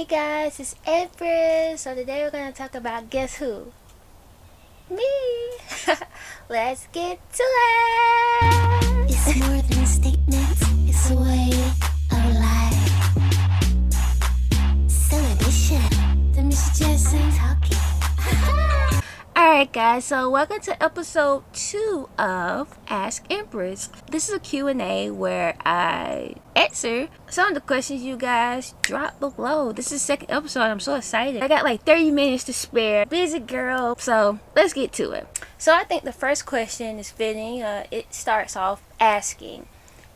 guys, it's Empress. So today we're going to talk about guess who? Me. Let's get to it. It's more than a statement, it's a way of life. Celebration. The Mr. Jackson talking. Alright guys, so welcome to episode 2 of Ask Empress. This is a Q&A where I answer some of the questions you guys dropped below. This is the second episode. I'm so excited. I got like 30 minutes to spare. Busy girl. So let's get to it. So I think the first question is fitting. It starts off asking,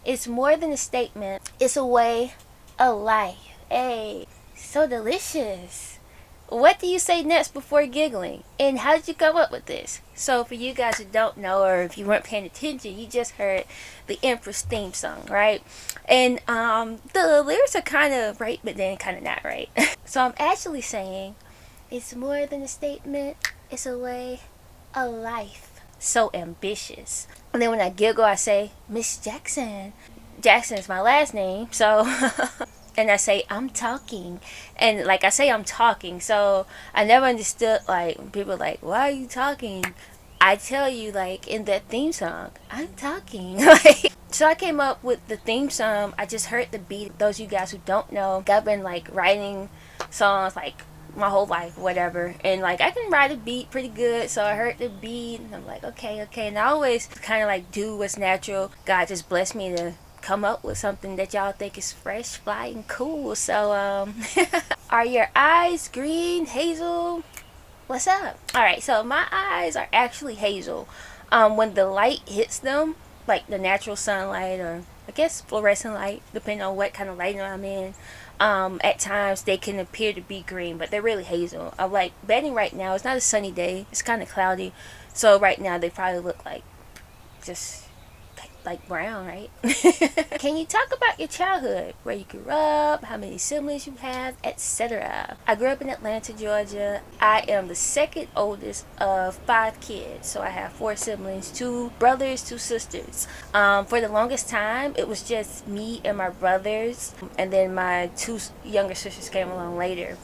it's more than a statement, it's a way of life. Hey, so delicious. What do you say next before giggling? And how did you come up with this? So for you guys who don't know, or if you weren't paying attention, you just heard the Empress theme song, right? And the lyrics are kind of right, but then kind of not right. So I'm actually saying it's more than a statement, it's a way of life. So ambitious. And then when I giggle, I say, Miss Jackson. Jackson is my last name, so... And I say, I'm talking. And like I say, I'm talking. So I never understood, like, people are like, why are you talking? I tell you, like, in that theme song, I'm talking. So I came up with the theme song. I just heard the beat. Those of you guys who don't know, I've been, like, writing songs, like, my whole life, whatever. And, like, I can write a beat pretty good. So I heard the beat, and I'm like, okay. And I always kind of, like, do what's natural. God just blessed me to come up with something that y'all think is fresh, fly, and cool. So are your eyes green, hazel? What's up? Alright, so my eyes are actually hazel. When the light hits them, like the natural sunlight, or I guess fluorescent light, depending on what kind of lighting I'm in, at times they can appear to be green, but they're really hazel. I'm like betting right now, it's not a sunny day, it's kind of cloudy, so right now they probably look like just like brown, right? Can you talk about your childhood, where you grew up, how many siblings you have, etc.? I grew up in Atlanta, Georgia. I am the second oldest of 5 kids, so I have 4 siblings, 2 brothers, 2 sisters. For the longest time it was just me and my brothers, and then my 2 younger sisters came along later.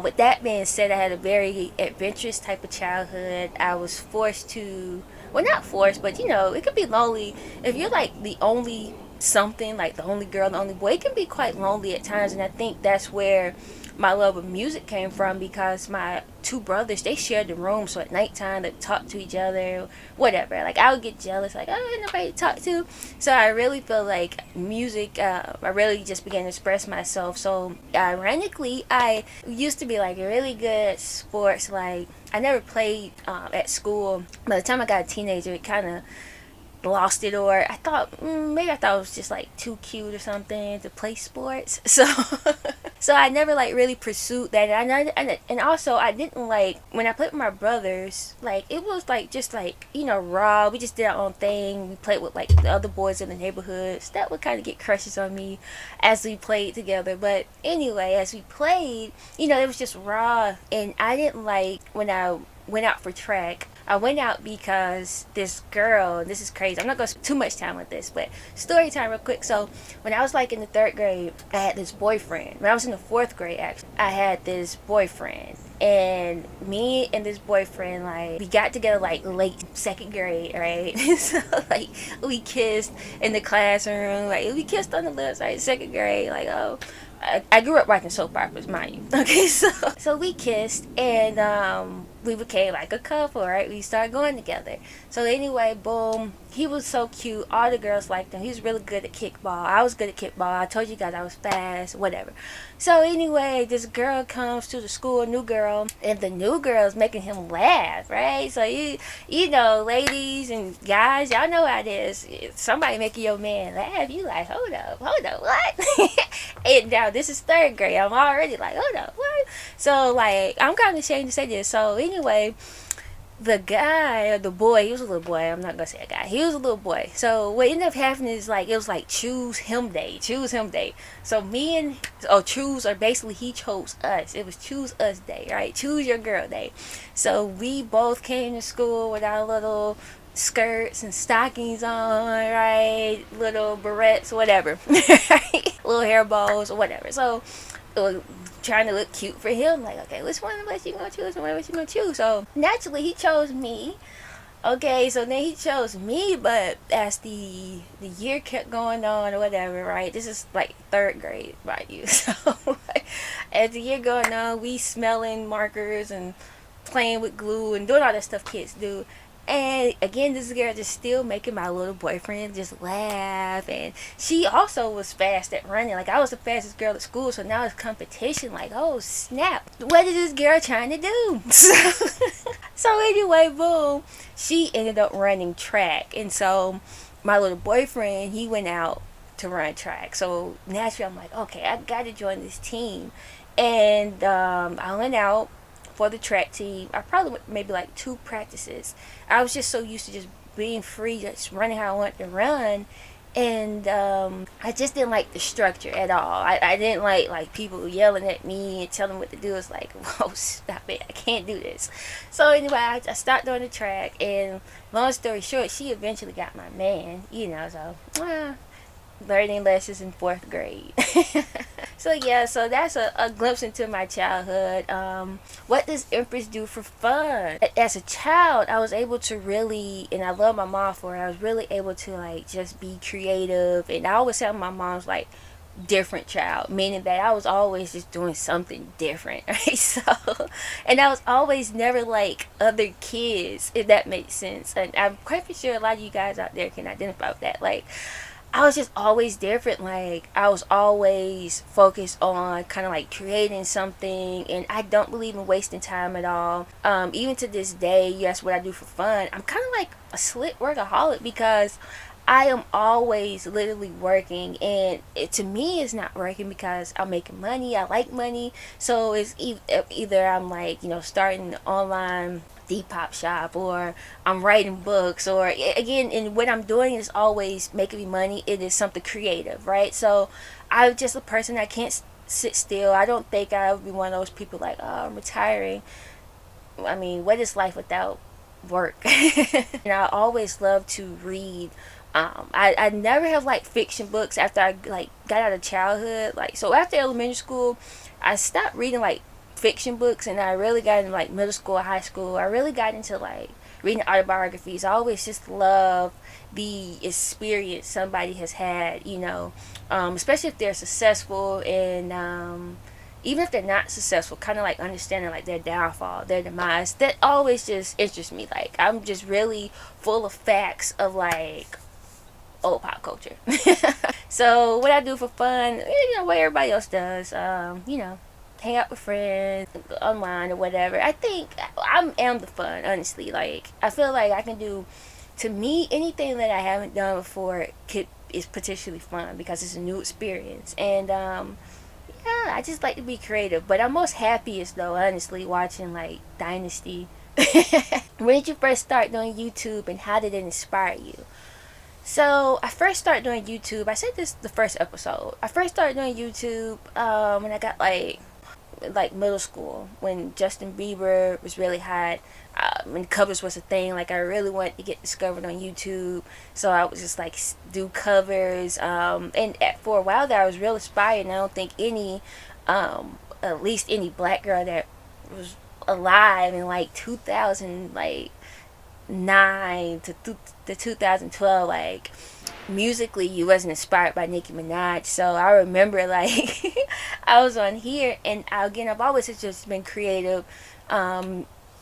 With that being said, I had a very adventurous type of childhood. I was forced to, well, not forced, but you know, it could be lonely if you're like the only something, like the only girl, the only boy. It can be quite lonely at times, and I think that's where my love of music came from, because my 2 brothers, they shared the room, so at nighttime they talk to each other, whatever. Like I would get jealous, like, oh, ain't nobody to talk to. So I really feel like music, I really just began to express myself. So ironically, I used to be like really good at sports. Like I never played at school. By the time I got a teenager, it kind of lost it, or I thought maybe I thought it was just like too cute or something to play sports. So so I never like really pursued that. And also I didn't like, when I played with my brothers, like it was like just like, you know, raw. We just did our own thing. We played with like the other boys in the neighborhoods that would kind of get crushes on me as we played together. But anyway, as we played, you know, it was just raw. And I didn't like, when I went out for track, I went out because this girl, and this is crazy, I'm not going to spend too much time with this, but story time real quick. So when I was like in the 3rd grade, I had this boyfriend. When I was in the 4th grade, actually, I had this boyfriend. And me and this boyfriend, like, we got together like late 2nd grade, right? So like we kissed in the classroom, like we kissed on the lips, right? 2nd grade, like, oh, I grew up watching soap operas, mind you. Okay, so we kissed, and we became like a couple, right? We started going together. So anyway, boom, he was so cute. All the girls liked him. He was really good at kickball. I was good at kickball. I told you guys I was fast, whatever. So anyway, this girl comes to the school, a new girl, and the new girl is making him laugh, right? So you know, ladies and guys, y'all know how it is. If somebody making your man laugh, you like, hold up, what? And now this is 3rd grade. I'm already like, hold up, what? So like, I'm kind of ashamed to say this. So anyway, the guy, or the boy, he was a little boy, I'm not gonna say a guy, he was a little boy. So what ended up happening is, like, it was like choose him day. So me and, choose, or basically he chose us. It was choose us day, right? Choose your girl day. So we both came to school with our little skirts and stockings on, right? Little barrettes, whatever. Right? Little hair bows or whatever. So trying to look cute for him. Like, okay, which one of us you gonna choose? One of us you gonna choose? So naturally, he chose me. Okay, so then he chose me, but as the year kept going on or whatever, right? This is like third grade, mind you. So as the year going on, we smelling markers and playing with glue and doing all that stuff kids do. And again, this girl just still making my little boyfriend just laugh. And she also was fast at running. Like, I was the fastest girl at school, so now it's competition. Like, oh, snap. What is this girl trying to do? So anyway, boom. She ended up running track. And so my little boyfriend, he went out to run track. So naturally, I'm like, okay, I got to join this team. And I went out for the track team. I probably went maybe like 2 practices. I was just so used to just being free, just running how I wanted to run. And I just didn't like the structure at all. I didn't like people yelling at me and telling me what to do. It's like, whoa, stop it, I can't do this. So anyway, I stopped doing the track, and long story short, she eventually got my man, so learning lessons in 4th grade. So yeah, so that's a glimpse into my childhood. What does Empress do for fun? As a child, I was able to really, and I love my mom for it, I was really able to like just be creative. And I always say my mom's like different child, meaning that I was always just doing something different, right? So, and I was always never like other kids, if that makes sense. And I'm quite sure a lot of you guys out there can identify with that. Like, I was just always different. Like, I was always focused on kind of like creating something, and I don't believe in wasting time at all. Even to this day, yes, what I do for fun, I'm kind of like a slick workaholic, because I am always literally working, and to me it's not working because I'm making money. I like money, so it's either I'm like, starting an online Depop shop, or I'm writing books, or again, and what I'm doing is always making me money. It is something creative, right? So I'm just a person that can't sit still. I don't think I would be one of those people like, oh, I'm retiring. I mean, what is life without work? And I always love to read. I never have liked fiction books after I like got out of childhood. Like, so after elementary school, I stopped reading like fiction books, and I really got into like middle school, high school. I really got into like reading autobiographies. I always just love the experience somebody has had, especially if they're successful, and even if they're not successful, kind of like understanding like their downfall, their demise. That always just interests me. Like, I'm just really full of facts of like old pop culture. So what I do for fun, what everybody else does, hang out with friends, online or whatever. I think I am the fun, honestly. Like, I feel like I can do, to me, anything that I haven't done before is potentially fun, because it's a new experience. And yeah, I just like to be creative. But I'm most happiest though, honestly, watching like Dynasty. When did you first start doing YouTube, and how did it inspire you? So I first started doing YouTube. I said this the first episode. I first started doing YouTube when I got like middle school, when Justin Bieber was really hot, when covers was a thing. Like, I really wanted to get discovered on YouTube, so I would just like do covers, for a while there I was real inspired. And I don't think any at least any black girl that was alive in like 2009 to 2012, like, musically you wasn't inspired by Nicki Minaj. So I remember like I was on here, and again, I've always just been creative,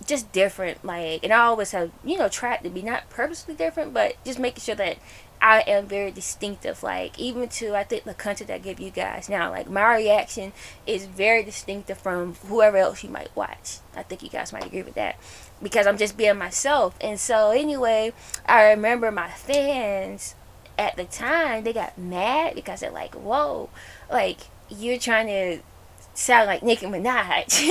just different, like, and I always have tried to be not purposely different, but just making sure that I am very distinctive. Like, even to, I think, the content I give you guys now, like, my reaction is very distinctive from whoever else you might watch. I think you guys might agree with that, because I'm just being myself. And so anyway, I remember my fans at the time, they got mad because they're like, whoa, like, you're trying to sound like Nicki Minaj.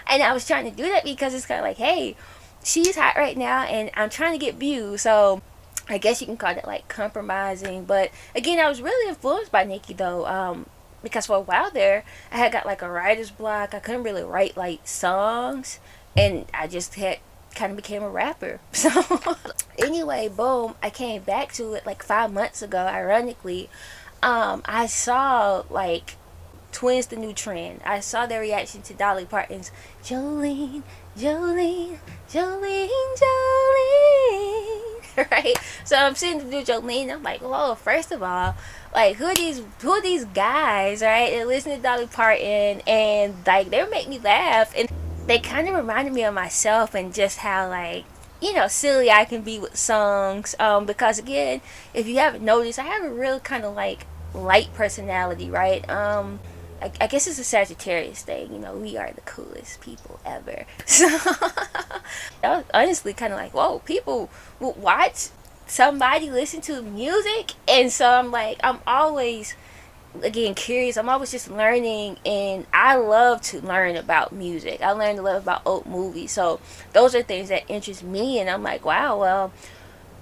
And I was trying to do that because it's kind of like, hey, she's hot right now, and I'm trying to get views. So I guess you can call that like compromising. But again, I was really influenced by Nicki though, because for a while there, I had got like a writer's block. I couldn't really write like songs, and I just had kind of became a rapper. So anyway, boom, I came back to it like 5 months ago. Ironically, I saw like Twins the new trend. I saw their reaction to Dolly Parton's Jolene, Jolene, Jolene, Jolene. Right? So I'm sitting to do Jolene. I'm like, whoa, first of all, like, who are these guys, right? And listen to Dolly Parton, and like, they make me laugh, and they kind of reminded me of myself, and just how, like, silly I can be with songs. Because again, if you haven't noticed, I have a real kind of like light personality, right? I guess it's a Sagittarius thing. We are the coolest people ever. So I was honestly kind of like, whoa, people would watch somebody listen to music. And so I'm like, I'm always, again, curious. I'm always just learning, and I love to learn about music. I learned a lot about old movies. So those are things that interest me, and I'm like, wow, well,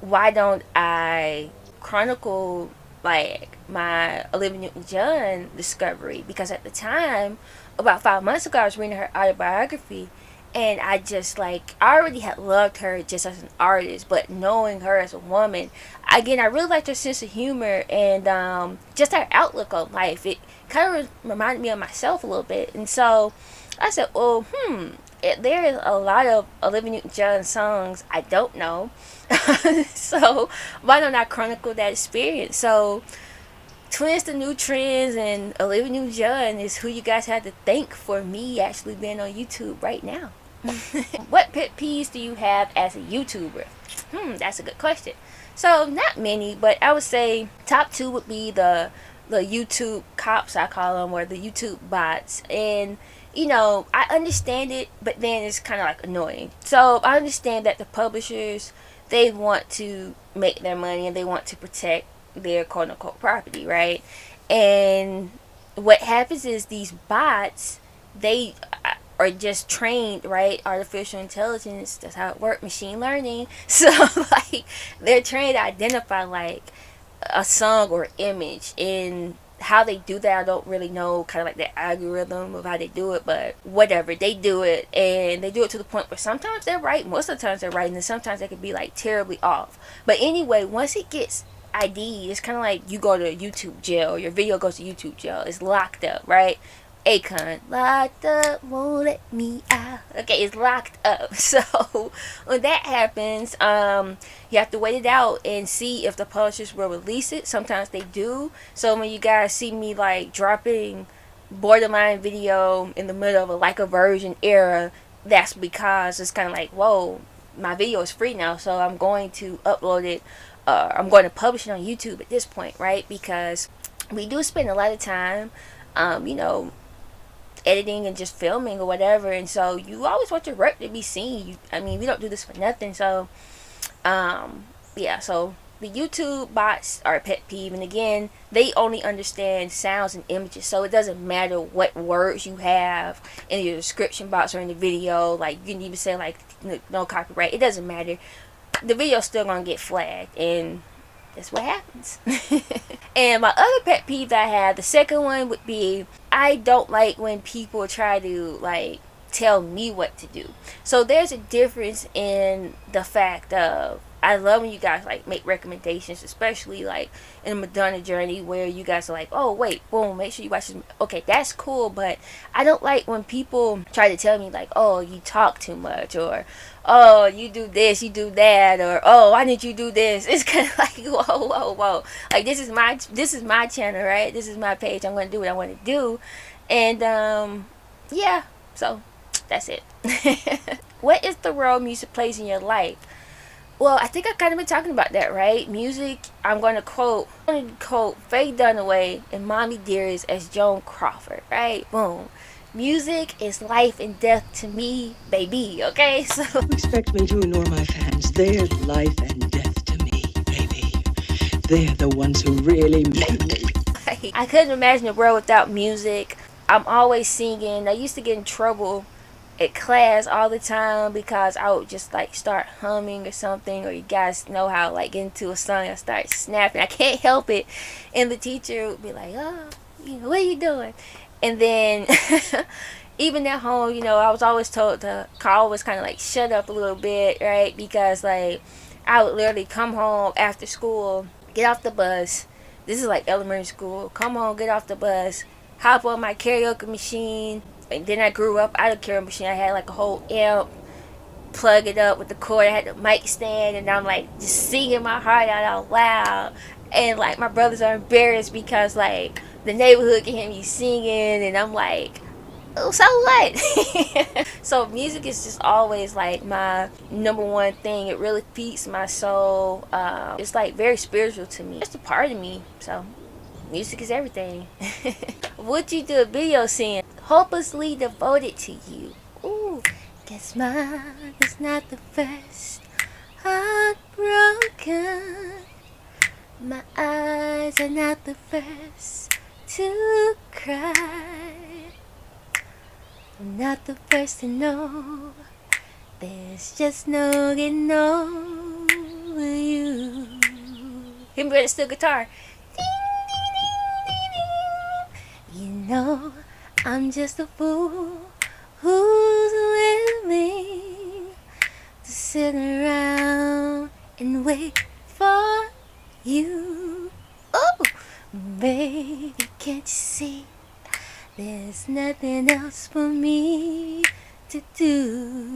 why don't I chronicle like my Olivia Newton-John discovery? Because at the time, about 5 months ago, I was reading her autobiography, and I just, like, I already had loved her just as an artist, but knowing her as a woman, again, I really liked her sense of humor, and just her outlook on life. It kind of reminded me of myself a little bit. And so I said, well, there is a lot of Olivia Newton-John songs I don't know. So why don't I chronicle that experience? So Twins the new trends and Olivia Newton-John is who you guys had to thank for me actually being on YouTube right now. What pet peeves do you have as a YouTuber? That's a good question. So not many, but I would say top two would be the YouTube cops, I call them, or the YouTube bots. And I understand it, but then it's kind of like annoying. So I understand that the publishers, they want to make their money, and they want to protect their quote unquote property, right? And what happens is these bots, they are just trained, right? Artificial intelligence, that's how it works, machine learning. So like, they're trained to identify like a song or image, and how they do that I don't really know, kind of like the algorithm of how they do it, but whatever, they do it, and they do it to the point where sometimes they're right, most of the times they're right, and then sometimes they could be like terribly off. But anyway, once it gets ID, it's kind of like you go to YouTube jail, your video goes to YouTube jail, it's locked up, right? Akon, locked up, won't let me out. Okay, it's locked up. So when that happens, you have to wait it out and see if the publishers will release it. Sometimes they do. So when you guys see me like dropping borderline video in the middle of a version era, that's because it's kind of like, whoa, my video is free now, so I'm going to upload it. I'm going to publish it on YouTube at this point, right? Because we do spend a lot of time, editing and just filming or whatever, and so you always want your work to be seen. We don't do this for nothing. So yeah, so the YouTube bots are a pet peeve, and again, they only understand sounds and images, so it doesn't matter what words you have in your description box or in the video. Like, you can even say like no copyright, it doesn't matter, the video's still gonna get flagged, and that's what happens. And my other pet peeve that I have, the second one would be, I don't like when people try to like tell me what to do. So there's a difference in the fact of, I love when you guys like make recommendations, especially like in the Madonna journey, where you guys are like, oh wait, boom, make sure you watch this. Okay, that's cool, but I don't like when people try to tell me like, oh, you talk too much, or oh, you do this, you do that, or oh, why didn't you do this? It's kind of like, whoa, like this is my channel, right? This is my page. I'm going to do what I want to do. And yeah, so that's it. What is the role music plays in your life? Well, I think I've kind of been talking about that, right? Music, I'm going to quote Faye Dunaway and Mommy Dearest as Joan Crawford, right? Boom. Music is life and death to me, baby, okay? So Don't expect me to ignore my fans. They're life and death to me, baby. They're the ones who really make me. I couldn't imagine a world without music. I'm always singing. I used to get in trouble at class all the time because I would just like start humming or something, or you guys know how like get into a song, I start snapping, I can't help it, and the teacher would be like, oh, what are you doing? And then even at home, I was always told to always kind of like shut up a little bit, right? Because like I would literally come home after school, get off the bus, this is like elementary school, come home, get off the bus, hop on my karaoke machine. And then I grew up out of karaoke machine. I had like a whole amp, plug it up with the cord. I had the mic stand, and I'm like just singing my heart out loud. And like my brothers are embarrassed because like the neighborhood can hear me singing, and I'm like, oh, so what? So music is just always like my number one thing. It really feeds my soul. It's like very spiritual to me. It's a part of me. So music is everything. Would you do a video scene hopelessly devoted to you? Ooh, guess mine is not the first heartbroken. My eyes are not the first to cry. I'm not the first to know. There's just no getting over you. Him with a steel guitar. You know, I'm just a fool who's willing to sit around and wait for you. Oh, baby, can't you see? There's nothing else for me to do.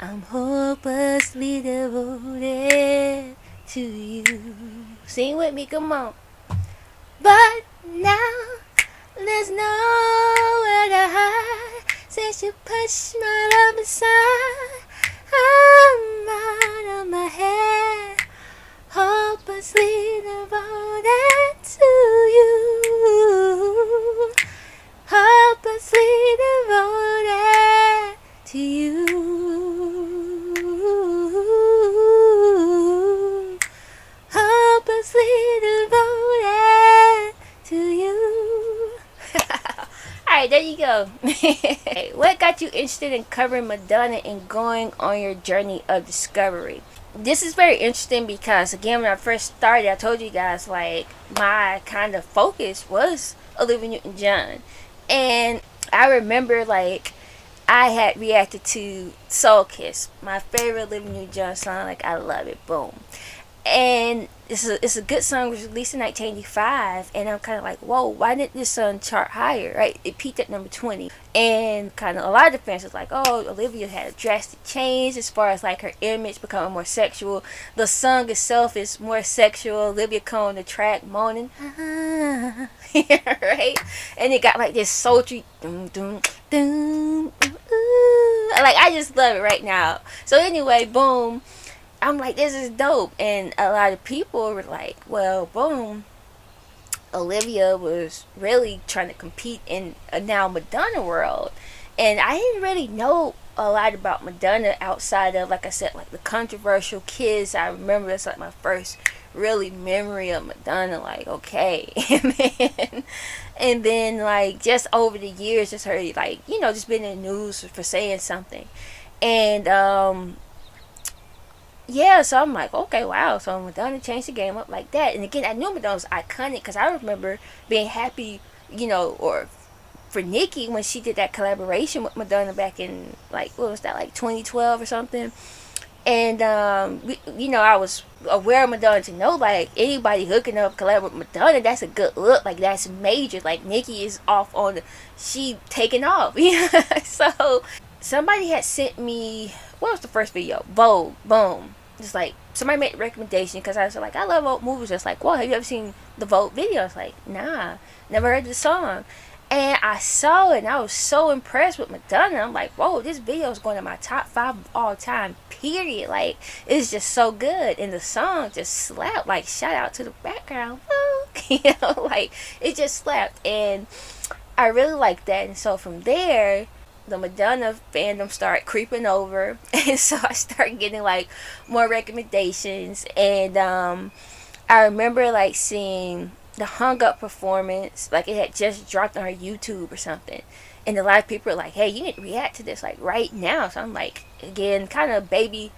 I'm hopelessly devoted to you. Sing with me, come on. But now there's nowhere to hide since you pushed my love aside. I'm out of my head, hopelessly devoted to you. Hopelessly devoted to you. Hopelessly devoted to you. Alright, there you go. What got you interested in covering Madonna and going on your journey of discovery? This is very interesting because, again, when I first started, I told you guys, like, my kind of focus was Olivia Newton-John. And I remember, like, I had reacted to Soul Kiss, my favorite Olivia Newton-John song. Like, I love it. Boom. And it's a good song. It was released in 1985, and I'm kind of like, whoa, why didn't this song chart higher? Right? It peaked at number 20, and kind of a lot of the fans was like, oh, Olivia had a drastic change as far as like her image becoming more sexual. The song itself is more sexual. Olivia come on the track moaning, right? And it got like this sultry, doom, doom, doom, ooh. Like, I just love it right now. So anyway, boom. I'm like, this is dope. And a lot of people were like, well, boom, Olivia was really trying to compete in a now Madonna world. And I didn't really know a lot about Madonna outside of, like I said, like the controversial Kiss. I remember that's like my first really memory of Madonna. Like, okay. And then like just over the years, just heard like, you know, just been in the news for saying something. And yeah, so I'm like, okay, wow. So Madonna changed the game up like that. And again, I knew Madonna was iconic because I remember being happy, you know, or for Nicki when she did that collaboration with Madonna back in, like, what was that, like 2012 or something. And, you know, I was aware of Madonna to know, like, anybody hooking up collab with Madonna, that's a good look. Like, that's major. Like, Nicki is off on she taking off. So somebody had sent me, what was the first video? Vogue. Boom. Just like, somebody made a recommendation because I was like, I love old movies. Just like, whoa, have you ever seen the Vogue video? I was like, nah, never heard the song. And I saw it and I was so impressed with Madonna. I'm like, whoa, this video is going to my top 5 of all time, period. Like, it's just so good. And the song just slapped. Like, shout out to the background. You know, like, it just slapped. And I really liked that. And so from there, the Madonna fandom started creeping over, and so I started getting like more recommendations. And I remember like seeing the Hung Up performance, like it had just dropped on her YouTube or something, and a lot of people were like, hey, you need to react to this like right now. So I'm like, again, kind of baby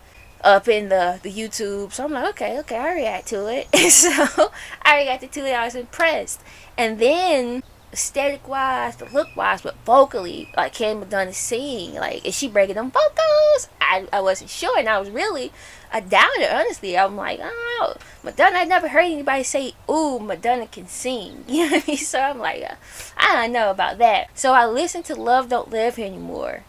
up in the YouTube, so I'm like, okay, I react to it. And so I reacted to it. I was impressed. And then aesthetic wise, the look wise, but vocally, like, can Madonna sing? Like, is she breaking them vocals? I wasn't sure, and I was really a doubter, honestly. I'm like, oh, Madonna, I never heard anybody say, ooh, Madonna can sing. You know what I mean? So I'm like, I don't know about that. So I listened to Love Don't Live Here Anymore.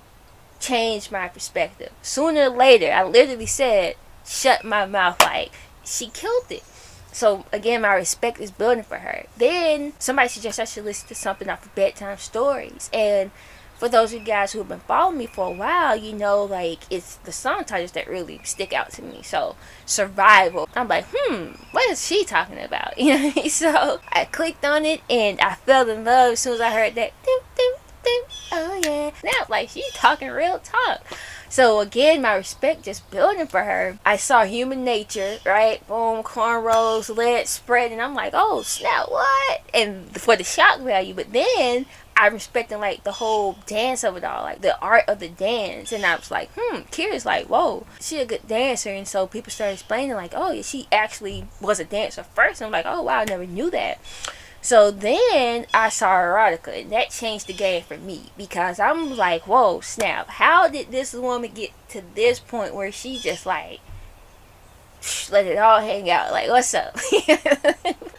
Changed my perspective. Sooner or later, I literally said, shut my mouth. Like, she killed it. So again, my respect is building for her. Then somebody suggested I should listen to something off of Bedtime Stories. And for those of you guys who have been following me for a while, you know, like, it's the song titles that really stick out to me. So, Survival. I'm like, what is she talking about? You know what I mean? So, I clicked on it and I fell in love as soon as I heard that. Doom, doom, doom. Oh, yeah. Now, like, she's talking real talk. So, again, my respect just building for her. I saw Human Nature, right? Boom, cornrows, legs spread. And I'm like, oh, snap, what? And for the shock value. But then I'm respecting, like, the whole dance of it all, like the art of the dance. And I was like, curious, like, whoa, she a good dancer. And so people started explaining, like, oh, yeah, she actually was a dancer first. And I'm like, oh, wow, I never knew that. So then I saw erotica, and that changed the game for me, because I'm like, whoa, snap, how did this woman get to this point where she just, like, let it all hang out, like, what's up?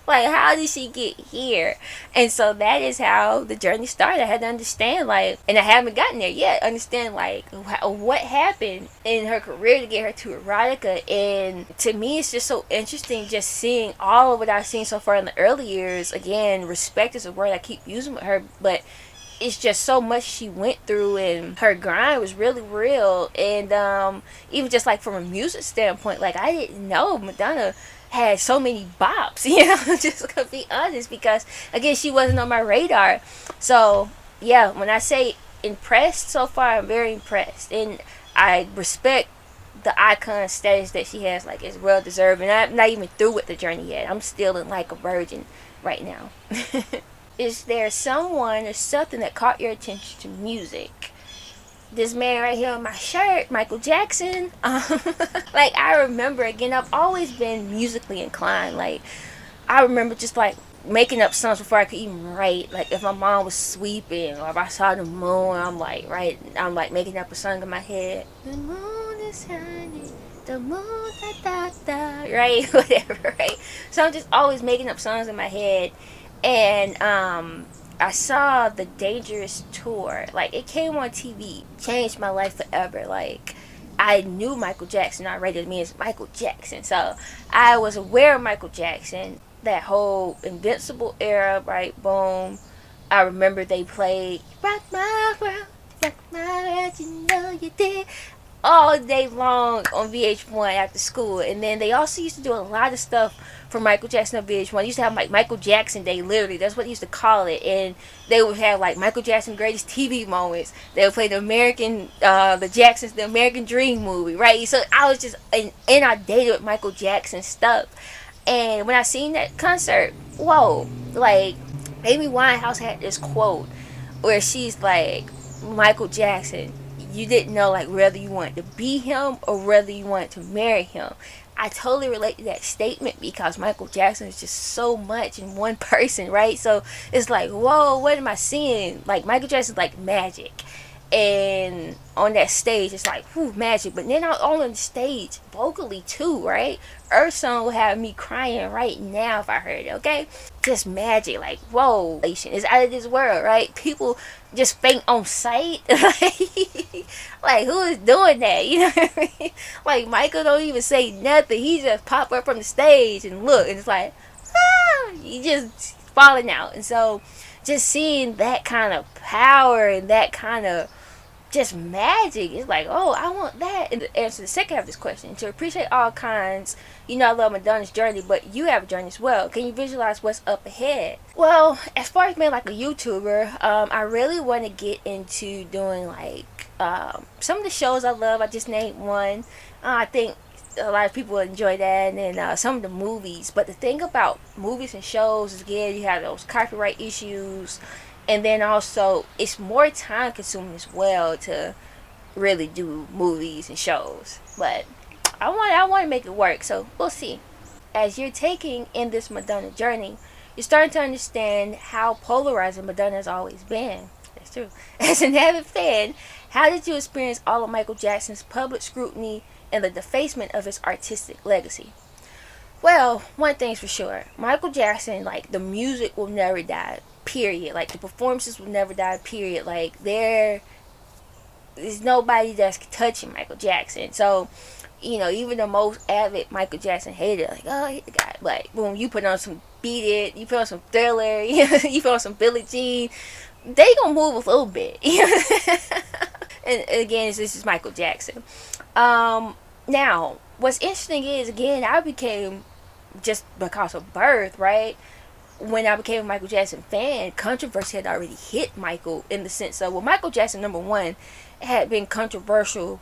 Like, how did she get here? And so that is how the journey started. I had to understand, like, and I haven't gotten there yet, understand, like, what happened in her career to get her to erotica. And to me, it's just so interesting just seeing all of what I've seen so far in the early years. Again, respect is a word I keep using with her, but it's just so much she went through, and her grind was really real. And even just like from a music standpoint, like, I didn't know Madonna had so many bops, you know, just to be honest, because again, she wasn't on my radar. So yeah, when I say impressed so far, I'm very impressed, and I respect the icon status that she has. Like, it's well deserved, and I'm not even through with the journey yet. I'm still in like a virgin right now. Is there someone or something that caught your attention to music? This man right here on my shirt, Michael Jackson. Like, I remember, again, I've always been musically inclined. Like, I remember just like making up songs before I could even write. Like, if my mom was sweeping, or if I saw the moon, I'm like making up a song in my head. The moon is shining, the moon, da da da, right? Whatever, right? So I'm just always making up songs in my head. And I saw the Dangerous tour. Like, it came on TV, changed my life forever. Like, I knew Michael Jackson already. To me, it's Michael Jackson. So I was aware of Michael Jackson, that whole Invincible era, right? Boom. I remember they played Rock My World, Rock My World, you know you did, all day long on VH1 after school. And then they also used to do a lot of stuff for Michael Jackson on VH1. They used to have like Michael Jackson Day, literally. That's what they used to call it. And they would have like Michael Jackson greatest TV moments. They would play the American Dream movie, right? So I was just inundated with Michael Jackson stuff. And when I seen that concert, whoa, like, Amy Winehouse had this quote where she's like, Michael Jackson, you didn't know, like, whether you wanted to be him or whether you wanted to marry him. I totally relate to that statement, because Michael Jackson is just so much in one person, right? So it's like, whoa, what am I seeing? Like, Michael Jackson's like magic. And on that stage, it's like, whew, magic. But then on the stage, vocally too, right? Earth Song will have me crying right now if I heard it, okay? Just magic, like, whoa, it's out of this world, right? People just faint on sight. Like, who is doing that? You know what I mean? Like, Michael don't even say nothing. He just pop up from the stage and look, and it's like, he just falling out. And so just seeing that kind of power and that kind of just magic, it's like, oh, I want that. And to answer the second half of this question, to appreciate all kinds, you know, I love Madonna's journey, but you have a journey as well. Can you visualize what's up ahead? Well, as far as being like a YouTuber, I really want to get into doing like some of the shows I love. I just named one. I think a lot of people enjoy that. And then some of the movies. But the thing about movies and shows is, again, you have those copyright issues. And then also, it's more time consuming as well to really do movies and shows. But I want to make it work, so we'll see. As you're taking in this Madonna journey, you're starting to understand how polarizing Madonna has always been. That's true. As an avid fan, how did you experience all of Michael Jackson's public scrutiny and the defacement of his artistic legacy? Well, one thing's for sure. Michael Jackson, like, the music will never die, period. Like, the performances will never die, period. Like, there is nobody that's touching Michael Jackson. So, even the most avid Michael Jackson hater, like, oh, I hate the guy. But boom, you put on some Beat It, you put on some Thriller, you put on some Billie Jean, they gonna move a little bit. And again, this is Michael Jackson. Now, what's interesting is, again, I became, just because of birth, right? When I became a Michael Jackson fan, controversy had already hit Michael, in the sense of, well, Michael Jackson, number one, had been controversial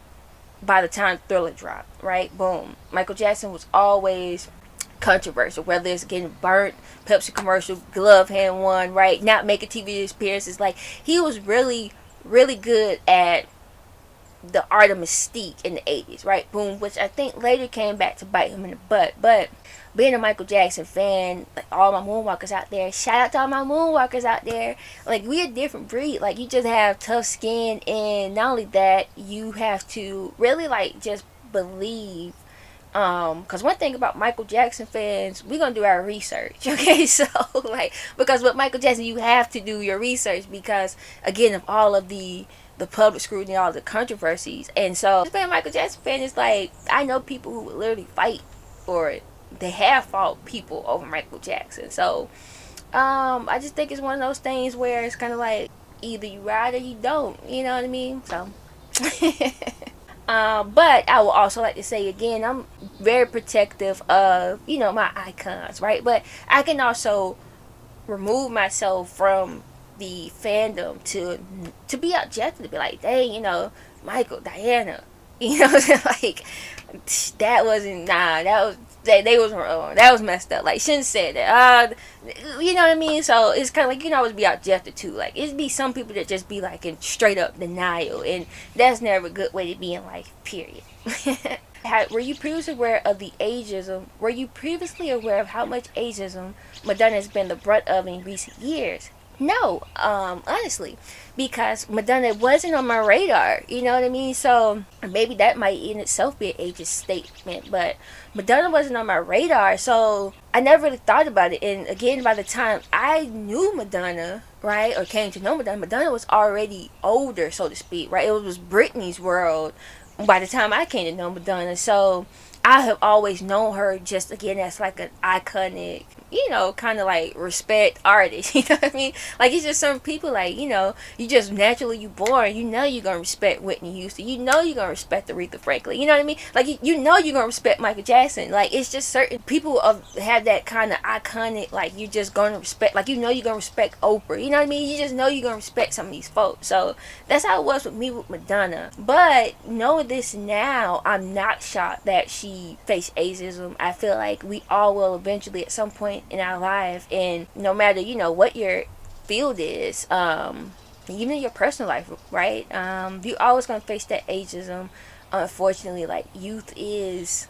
by the time Thriller dropped, right? Boom. Michael Jackson was always controversial, whether it's getting burnt, Pepsi commercial, glove hand one, right? Not making TV appearances. Like, he was really, really good at the art of mystique in the 80s, right? Boom. Which I think later came back to bite him in the butt. But being a Michael Jackson fan, like, all my moonwalkers out there, shout out to all my moonwalkers out there. Like, we're a different breed. Like, you just have tough skin, and not only that, you have to really, like, just believe. Because one thing about Michael Jackson fans, we're gonna do our research, okay? So, like, because with Michael Jackson, you have to do your research, because, again, of all of the public scrutiny, all the controversies. And so, just being a Michael Jackson fan is like, I know people who would literally fight for it. They have fought people over Michael Jackson. So, I just think it's one of those things where it's kind of like, either you ride or you don't. You know what I mean? So, but I would also like to say, again, I'm very protective of, my icons, right? But I can also remove myself from the fandom to be objective, to be like, dang, Michael, Diana, like, that wasn't, that was, they was wrong, that was messed up, like, shouldn't say that, you know what I mean? So it's kind of like, always be objective too. Like, it'd be some people that just be like in straight up denial, and that's never a good way to be in life, period. Were you previously aware of the ageism? Were you previously aware of how much ageism Madonna has been the brunt of in recent years? No, honestly, because Madonna wasn't on my radar, you know what I mean? So maybe that might in itself be an ageist statement, but Madonna wasn't on my radar, so I never really thought about it. And again, by the time I knew Madonna, right, or came to know Madonna, Madonna was already older, so to speak, right? It was Britney's world by the time I came to know Madonna. So I have always known her just, again, as like an iconic, kind of like respect artist, you know what I mean? Like, it's just some people, like, you just naturally, you born, you're gonna respect Whitney Houston, you're gonna respect Aretha Franklin, you know what I mean? Like, you're gonna respect Michael Jackson. Like, it's just certain people have that kind of iconic, like, you're just gonna respect, like, you're gonna respect Oprah, you know what I mean? You just know you're gonna respect some of these folks. So that's how it was with me with Madonna. But knowing this now, I'm not shocked that she faced ageism. I feel like we all will eventually at some point in our life, and no matter what your field is, even your personal life, right, you're always going to face that ageism. Unfortunately, like, youth is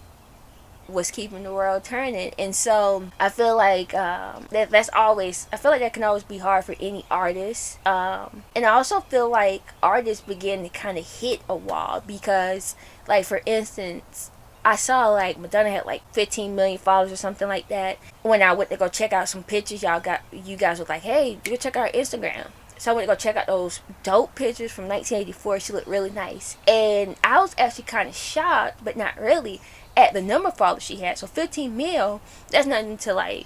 what's keeping the world turning. And so I feel like that's always, I feel like that can always be hard for any artist. And I also feel like artists begin to kind of hit a wall, because, like, for instance, I saw, like, Madonna had like 15 million followers or something like that. When I went to go check out some pictures, you guys were like, hey, go check out our Instagram. So I went to go check out those dope pictures from 1984. She looked really nice. And I was actually kind of shocked, but not really, at the number of followers she had. So 15 mil, that's nothing to, like,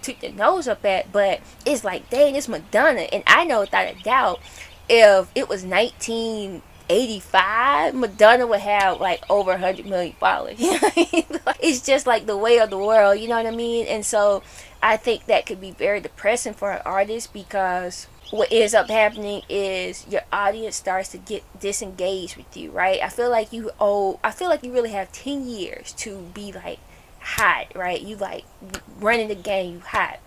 toot your nose up at. But it's like, dang, it's Madonna. And I know without a doubt, if it was 1985, Madonna would have like over 100 million followers. It's just like the way of the world, you know what I mean? And so I think that could be very depressing for an artist, because what ends up happening is your audience starts to get disengaged with you, right? I feel like you really have 10 years to be like hot, right? You like running the game, you hot.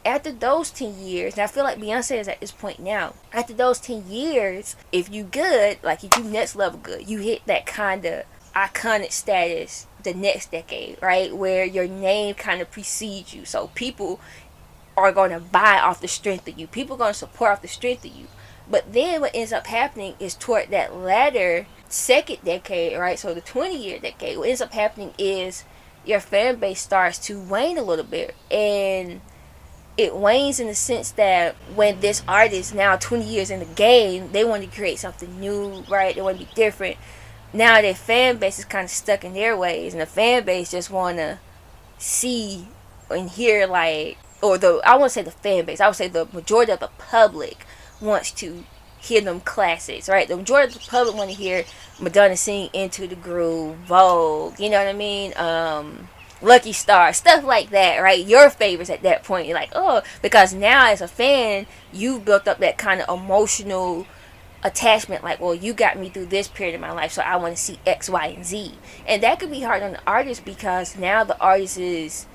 After those 10 years, and I feel like Beyonce is at this point now, after those 10 years, if you good, like, if you next level good, you hit that kind of iconic status the next decade, right? Where your name kind of precedes you. So people are going to buy off the strength of you. People are going to support off the strength of you. But then what ends up happening is toward that latter second decade, right? So the 20-year decade, what ends up happening is your fan base starts to wane a little bit. And it wanes in the sense that when this artist, now 20 years in the game, they want to create something new, right? They want to be different. Now their fan base is kind of stuck in their ways, and the fan base just want to see and hear, like, or I won't say the fan base, I would say the majority of the public wants to hear them classics, right? The majority of the public want to hear Madonna sing Into the Groove, Vogue, you know what I mean? Lucky Star, stuff like that, right? Your favorites at that point. You're like, oh, because now as a fan, you've built up that kind of emotional attachment, like, well, you got me through this period of my life, so I want to see X, Y, and Z. And that could be hard on the artist, because now the artist is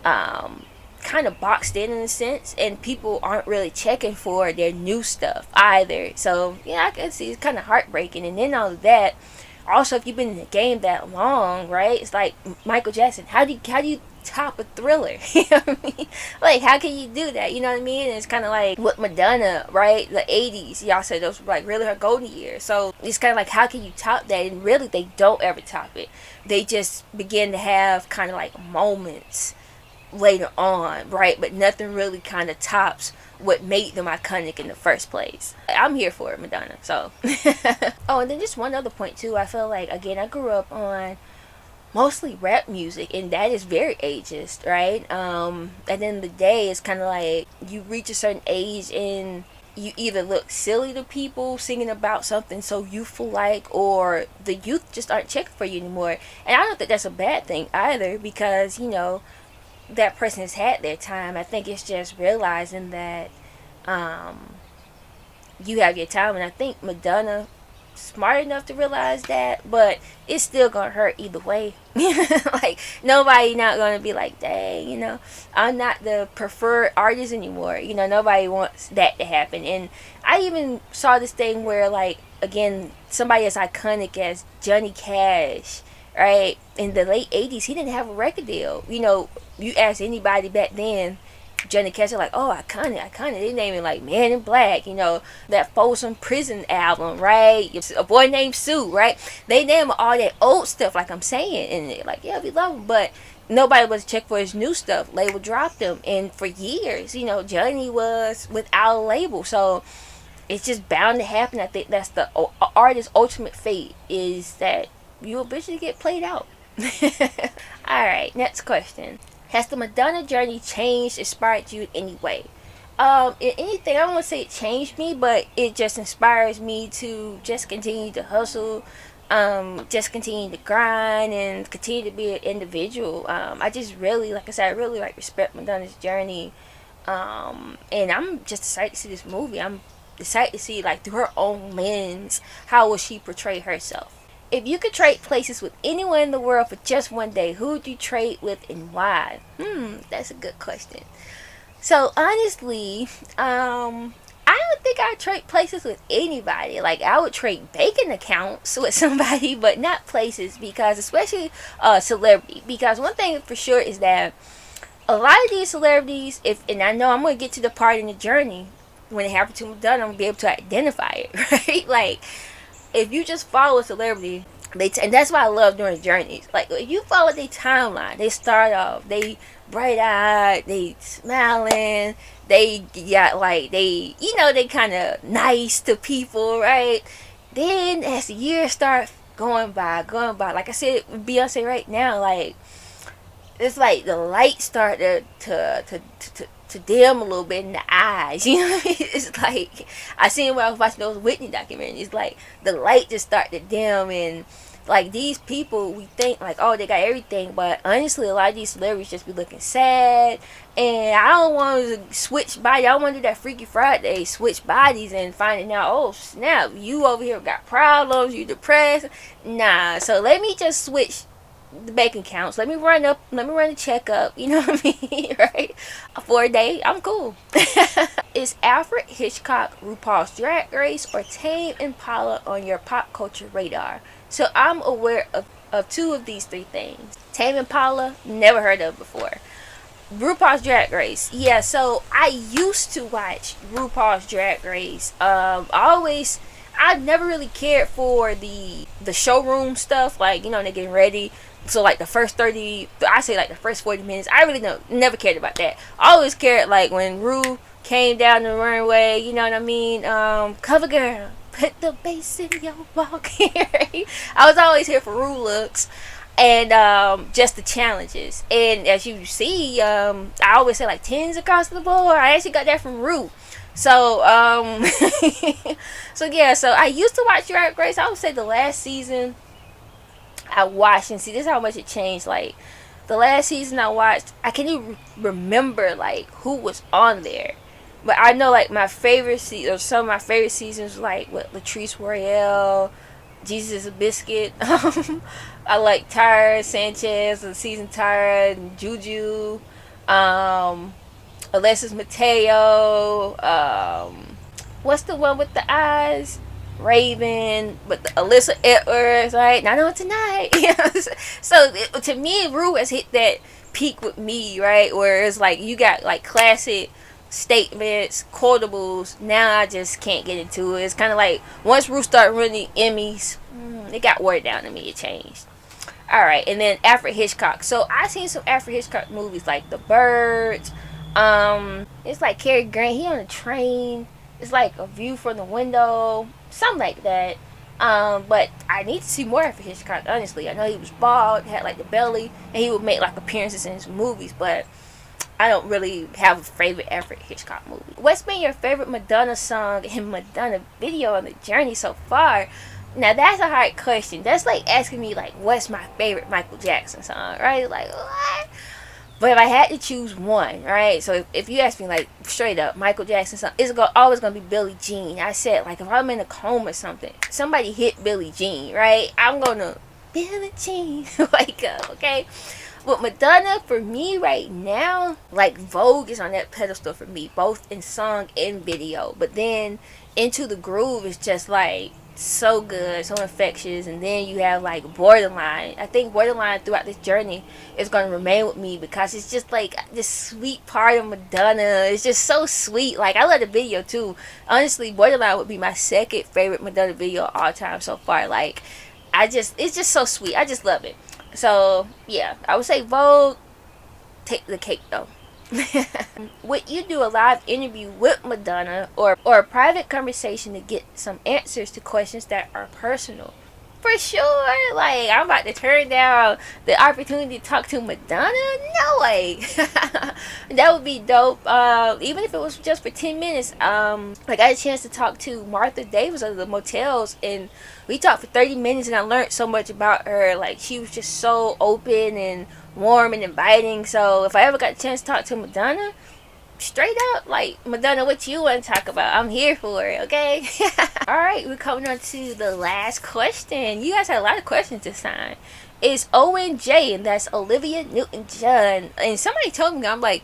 kind of boxed in a sense, and people aren't really checking for their new stuff either. So yeah, I can see it's kind of heartbreaking. And then all of that, also, if you've been in the game that long, right, it's like Michael Jackson, how do you top a Thriller? You know what I mean? Like, how can you do that? You know what I mean? And it's kind of like with Madonna, right? The 80s, y'all said those were like really her golden years. So it's kind of like, how can you top that? And really, they don't ever top it. They just begin to have kind of like moments later on, right? But nothing really kind of tops what made them iconic in the first place. I'm here for it, Madonna. So oh, and then just one other point too. I feel like, again, I grew up on mostly rap music, and that is very ageist, right? At the end of the day, it's kind of like you reach a certain age and you either look silly to people singing about something so youthful like, or the youth just aren't checking for you anymore. And I don't think that's a bad thing either, because, you know, that person has had their time. I think it's just realizing that you have your time, and I think Madonna smart enough to realize that, but it's still gonna hurt either way. Like, nobody not gonna be like, dang, you know, I'm not the preferred artist anymore. You know, nobody wants that to happen. And I even saw this thing where, like, again, somebody as iconic as Johnny Cash, right, in the late 80s, he didn't have a record deal. You know, you ask anybody back then, Johnny Cash, like, oh, iconic. They name it like Man in Black, you know, that Folsom Prison album, right? A Boy Named Sue, right? They name all that old stuff, like I'm saying, and they're like, yeah, we love him, but nobody was check for his new stuff. Label dropped him, and for years, you know, Johnny was without a label. So it's just bound to happen. I think that's the artist's ultimate fate, is that you eventually get played out. Alright, next question. Has the Madonna journey changed, inspired you in any way? In anything, I don't want to say it changed me, but it just inspires me to just continue to hustle, just continue to grind, and continue to be an individual. I just really, like I said, I really like respect Madonna's journey, and I'm just excited to see this movie. I'm excited to see, like, through her own lens, how will she portray herself. If you could trade places with anyone in the world for just one day, who would you trade with and why? That's a good question. So honestly, I don't think I'd trade places with anybody. Like, I would trade banking accounts with somebody, but not places, because especially celebrity. Because one thing for sure is that a lot of these celebrities, and I know I'm going to get to the part in the journey when it happened to Madonna, I'm going to be able to identify it, right? Like, if you just follow a celebrity, and that's why I love doing journeys. Like, if you follow their timeline, they start off, they bright-eyed, they smiling, they got, like, they, you know, they kind of nice to people, right? Then as the years start going by, like I said, with Beyonce right now, like, it's like the lights start to dim a little bit in the eyes, you know what I mean? It's like, I seen when I was watching those Whitney documentaries, it's like the light just start to dim, and like, these people, we think like, oh, they got everything, but honestly, a lot of these celebrities just be looking sad. And I don't want to switch body. I don't want to do that Freaky Friday, switch bodies and finding out, oh snap, you over here got problems, you depressed. Nah, so let me just switch the bank accounts. Let me run a checkup, you know what I mean? Right? For a day, I'm cool. Is Alfred Hitchcock, RuPaul's Drag Race, or Tame Impala on your pop culture radar? So I'm aware of two of these three things. Tame Impala, never heard of before. RuPaul's Drag Race. Yeah, so I used to watch RuPaul's Drag Race. I never really cared for the showroom stuff, like, they getting ready. So like the first 30, I say like the first 40 minutes, I really never cared about that. I always cared like when Ru came down the runway, you know what I mean? Cover girl, put the bass in your walk. I was always here for Ru looks. And just the challenges, and as you see, I always say like 10s across the board. I actually got that from Ru. So so I used to watch Drag Race. I would say the last season I watched, and see, this is how much it changed. Like the last season I watched, I can't even remember like who was on there, but I know like my favorite or some of my favorite seasons, like what, Latrice Royale, Jesus a Biscuit. I like Tyra Sanchez, the season Tyra, and Juju, Alexis Mateo, what's the one with the eyes? Raven, but Alyssa Edwards, right? Not on tonight. So to me, Ru has hit that peak with me, right? Where it's like you got like classic statements, quotables. Now I just can't get into it. It's kind of like once Ru started running Emmys, it got watered down to me. It changed. All right, and then Alfred Hitchcock. So I seen some Alfred Hitchcock movies like The Birds. It's like Cary Grant. He on a train. It's like A View from the Window, something like that. But I need to see more Alfred Hitchcock. Honestly, I know he was bald, had like the belly, and he would make like appearances in his movies. But I don't really have a favorite Alfred Hitchcock movie. What's been your favorite Madonna song and Madonna video on the journey so far? Now that's a hard question. That's like asking me like, what's my favorite Michael Jackson song, right? Like what? But if I had to choose one, right? So if you ask me like straight up, Michael Jackson song, it's always gonna be Billie Jean. I said like if I'm in a coma or something, somebody hit Billie Jean, right? I'm gonna Billie Jean wake up, okay? But Madonna for me right now, like Vogue is on that pedestal for me, both in song and video. But then Into the Groove is just like so good, so infectious. And then you have like Borderline. I think Borderline throughout this journey is going to remain with me because it's just like this sweet part of Madonna. It's just so sweet. Like I love the video too. Honestly, Borderline would be my second favorite Madonna video of all time so far. Like it's just so sweet. I just love it. So yeah, I would say Vogue. Take the cake though. Would you do a live interview with Madonna or a private conversation to get some answers to questions that are personal? For sure. Like I'm about to turn down the opportunity to talk to Madonna? No way. That would be dope. Even if it was just for 10 minutes. I got a chance to talk to Martha Davis of the Motels, and we talked for 30 minutes, and I learned so much about her. Like she was just so open and warm and inviting. So if I ever got a chance to talk to Madonna, straight up, like, Madonna, what you want to talk about? I'm here for it, okay? Alright, we're coming on to the last question. You guys had a lot of questions this time. It's ONJ, and that's Olivia Newton-John. And somebody told me I'm like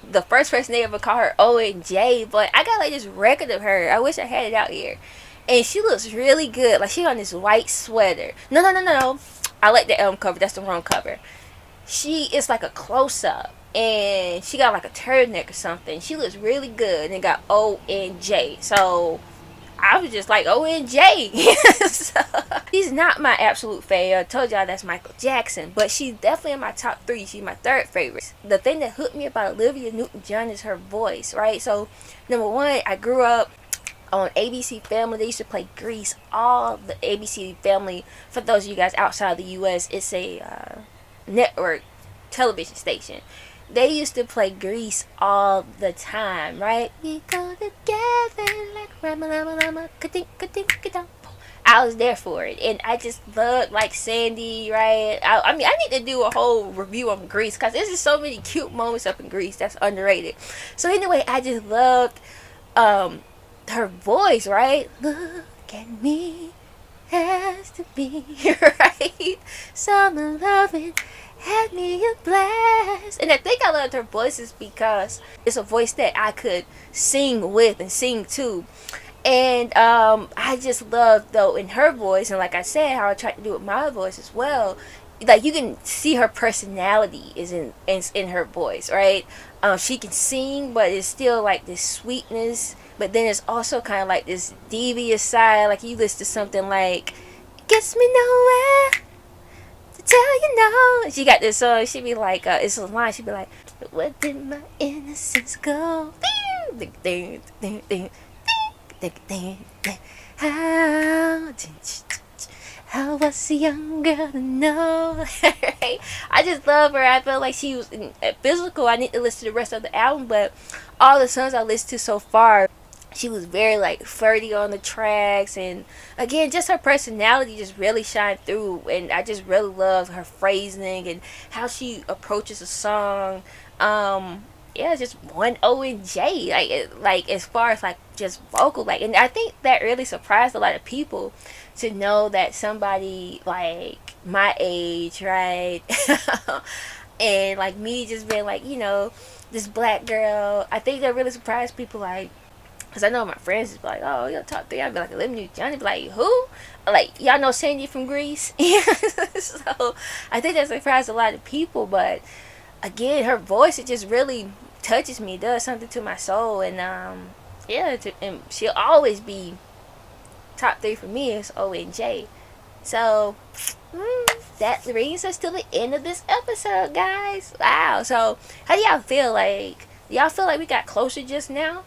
the first person they ever call her ONJ, but I got like this record of her. I wish I had it out here. And she looks really good. Like she on this white sweater. No. I like the album cover. That's the wrong cover. She is like a close-up, and she got like a turtleneck or something. She looks really good, and got ONJ. So I was just like, ONJ. So, she's not my absolute fave. I told y'all that's Michael Jackson, but she's definitely in my top 3. She's my 3rd favorite. The thing that hooked me about Olivia Newton-John is her voice, right? So number one, I grew up on ABC Family. They used to play Grease. All the ABC Family, for those of you guys outside the US, it's a network television station. They used to play Grease all the time, right? We go together like Rama. I was there for it, and I just loved like Sandy, right? I mean, I need to do a whole review on Grease because there's just so many cute moments up in Grease that's underrated. So anyway, I just loved her voice, right? Look at me, has to be right. Summer loving had me a blast. And I think I loved her voice is because it's a voice that I could sing with and sing to. And I just love though in her voice, and like I said, how I tried to do with my voice as well, like you can see her personality is in her voice, right? She can sing, but it's still like this sweetness. But then it's also kind of like this devious side. Like you listen to something like "Gets Me Nowhere to Tell You No." And she got this song. She be like, it's a line. She be like, "Where did my innocence go? Ding, ding, ding, ding, ding, ding, ding. How did you?" How was a young girl to know? Right? I just love her. I feel like she was in physical. I need to listen to the rest of the album, but all the songs I listened to so far, she was very like flirty on the tracks, and again, just her personality just really shined through. And I just really love her phrasing and how she approaches a song. Yeah, just 1-0 and J. Like as far as like just vocal, like, and I think that really surprised a lot of people to know that somebody like my age, right, and like me just being like, this black girl. I think that really surprised people, like, because I know my friends is like, "Oh, your top three." I'd be like, Olivia Johnny, be like, "Who?" Like, y'all know Sandy from Greece. So I think that surprised a lot of people, but again, her voice, it just really touches me. It does something to my soul, and yeah, and she'll always be top three for me. Is O and J. So that brings us to the end of this episode, guys. Wow. So how do y'all feel? Like, y'all feel like we got closer just now?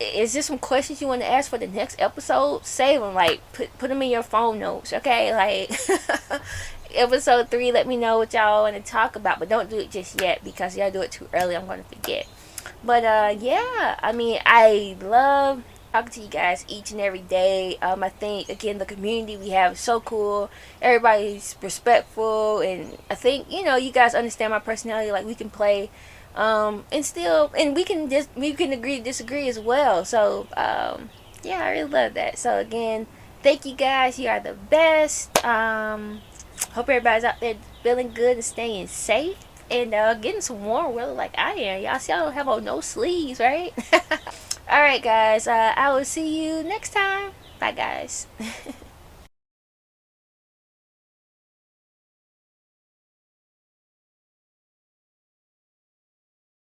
Is there some questions you want to ask for the next episode? Save them. Like, put them in your phone notes, okay? Like, episode 3, let me know what y'all want to talk about, but don't do it just yet, because y'all do it too early, I'm going to forget. But yeah, I mean, I love talking to you guys each and every day. I think, again, the community we have is so cool. Everybody's respectful, and I think, you guys understand my personality. Like, we can play and we can agree to disagree as well. So yeah, I really love that. So again, thank you guys. You are the best. Hope everybody's out there feeling good and staying safe, and getting some warm weather like I am. Y'all see, I don't have on no sleeves, right? All right, guys. I will see you next time. Bye, guys.